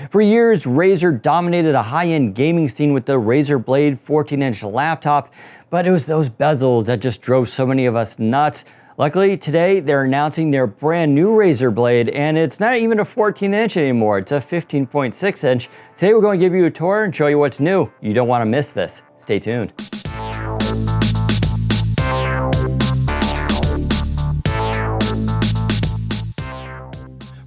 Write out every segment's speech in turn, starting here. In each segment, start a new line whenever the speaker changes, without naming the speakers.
For years, Razer dominated a high-end gaming scene with the Razer Blade 14-inch laptop, but it was those bezels that just drove so many of us nuts. Luckily, today they're announcing their brand new Razer Blade, and it's not even a 14-inch anymore, it's a 15.6-inch. Today we're going to give you a tour and show you what's new. You don't want to miss this. Stay tuned.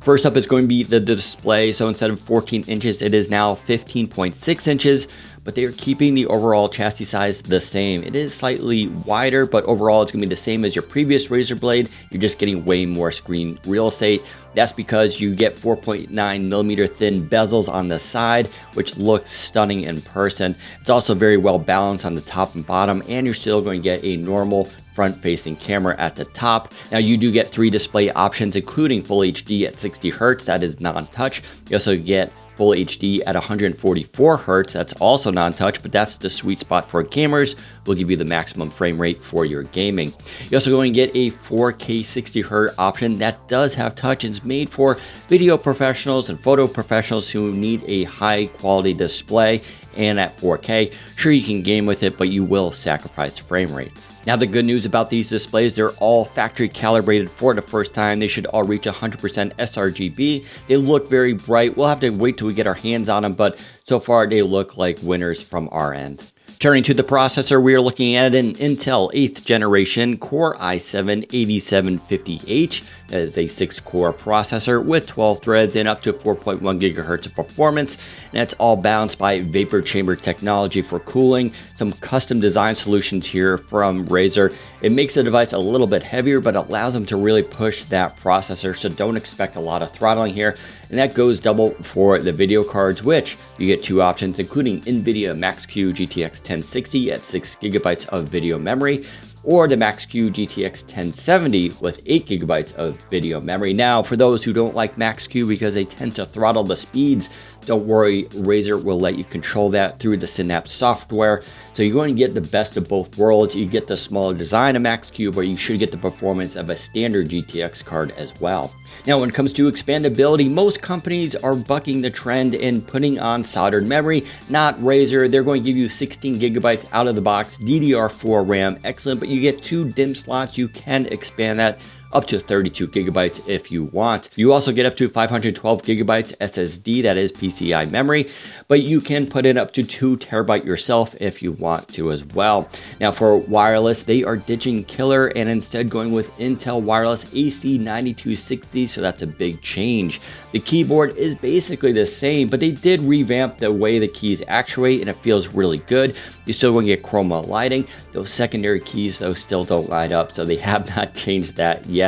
First up is going to be the display. So instead of 14 inches, it is now 15.6 inches, but they are keeping the overall chassis size the same. It is slightly wider, but overall it's going to be the same as your previous Razer Blade. You're just getting way more screen real estate. That's because you get 4.9 millimeter thin bezels on the side, which looks stunning in person. It's also very well balanced on the top and bottom, and you're still going to get a normal front-facing camera at the top. Now you do get 3 display options, including Full HD at 60 Hz, that is non-touch. You also get Full HD at 144 Hz, that's also non-touch, but that's the sweet spot for gamers. Will give you the maximum frame rate for your gaming. You're also going to get a 4K 60 Hz option that does have touch and is made for video professionals and photo professionals who need a high quality display. And at 4K, sure, you can game with it, but you will sacrifice frame rates. Now the good news about these displays, they're all factory calibrated for the first time. They should all reach 100% sRGB. They look very bright. We'll have to wait till we get our hands on them, but so far they look like winners from our end. Turning to the processor, we are looking at an Intel 8th generation Core i7-8750H. That is a 6-core processor with 12 threads and up to 4.1 gigahertz of performance. And it's all balanced by vapor chamber technology for cooling. Some custom design solutions here from Razer. It makes the device a little bit heavier, but allows them to really push that processor. So don't expect a lot of throttling here. And that goes double for the video cards, which you get 2 options, including NVIDIA Max-Q GTX 1060 at 6 gigabytes of video memory, or the Max-Q GTX 1070 with 8 gigabytes of video memory. Now, for those who don't like Max-Q because they tend to throttle the speeds, don't worry, Razer will let you control that through the Synapse software. So you're going to get the best of both worlds. You get the smaller design of Max-Q, but you should get the performance of a standard GTX card as well. Now, when it comes to expandability, most companies are bucking the trend and putting on soldered memory. Not Razer. They're going to give you 16 gigabytes out of the box, DDR4 RAM, excellent, but you get 2 DIMM slots. You can expand that up to 32 gigabytes if you want. You also get up to 512 gigabytes SSD, that is PCI memory, but you can put in up to 2 terabyte yourself if you want to as well. Now for wireless, they are ditching Killer and instead going with Intel Wireless AC9260, so that's a big change. The keyboard is basically the same, but they did revamp the way the keys actuate and it feels really good. You're still going to get chroma lighting. Those secondary keys though still don't light up, so they have not changed that yet.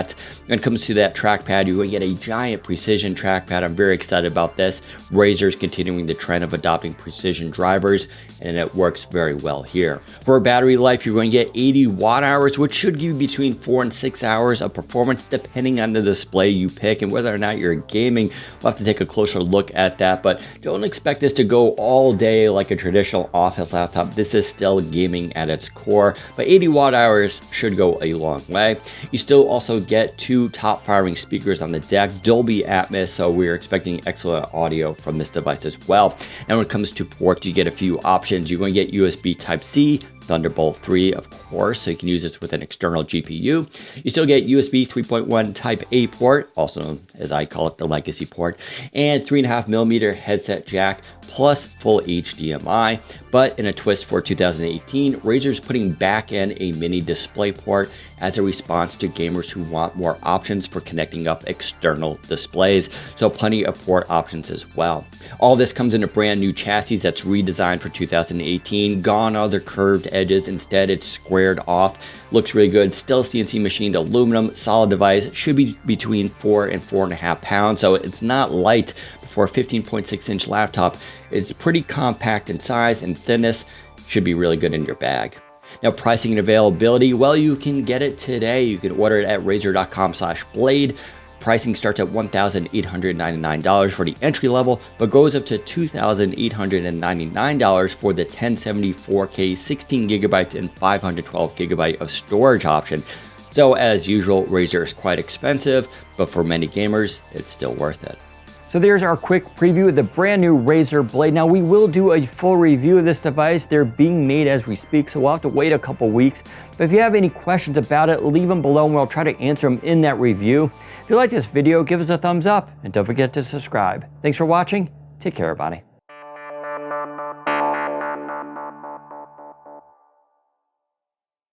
When it comes to that trackpad, you're going to get a giant precision trackpad. I'm very excited about this. Razer's continuing the trend of adopting precision drivers, and it works very well here. For battery life, you're going to get 80 watt hours, which should give you between 4 and 6 hours of performance depending on the display you pick and whether or not you're gaming. We'll have to take a closer look at that, but don't expect this to go all day like a traditional office laptop. This is still gaming at its core, but 80 watt hours should go a long way. You still also get 2 top firing speakers on the deck, Dolby Atmos, so we're expecting excellent audio from this device as well. And when it comes to ports, you get a few options. You're going to get USB Type-C, Thunderbolt 3, of course, so you can use this with an external GPU. You still get USB 3.1 Type A port, also known as I call it the legacy port, and 3.5 millimeter headset jack, plus full HDMI. But in a twist for 2018, Razer's putting back in a mini display port as a response to gamers who want more options for connecting up external displays. So plenty of port options as well. All this comes in a brand new chassis that's redesigned for 2018. Gone are the curved edges. Instead, it's squared off. Looks really good. Still CNC machined aluminum. Solid device. Should be between 4 and 4.5 pounds. So it's not light. For a 15.6 inch laptop, it's pretty compact in size and thinness. Should be really good in your bag. Now pricing and availability, well, you can get it today. You can order it at razer.com/blade. Pricing starts at $1,899 for the entry level, but goes up to $2,899 for the 1070 4K 16 gigabytes and 512 gigabyte of storage option. So as usual, Razer is quite expensive, but for many gamers, it's still worth it. So there's our quick preview of the brand new Razer Blade. Now we will do a full review of this device. They're being made as we speak, so we'll have to wait a couple weeks. But if you have any questions about it, leave them below and we'll try to answer them in that review. If you like this video, give us a thumbs up and don't forget to subscribe. Thanks for watching. Take care, everybody.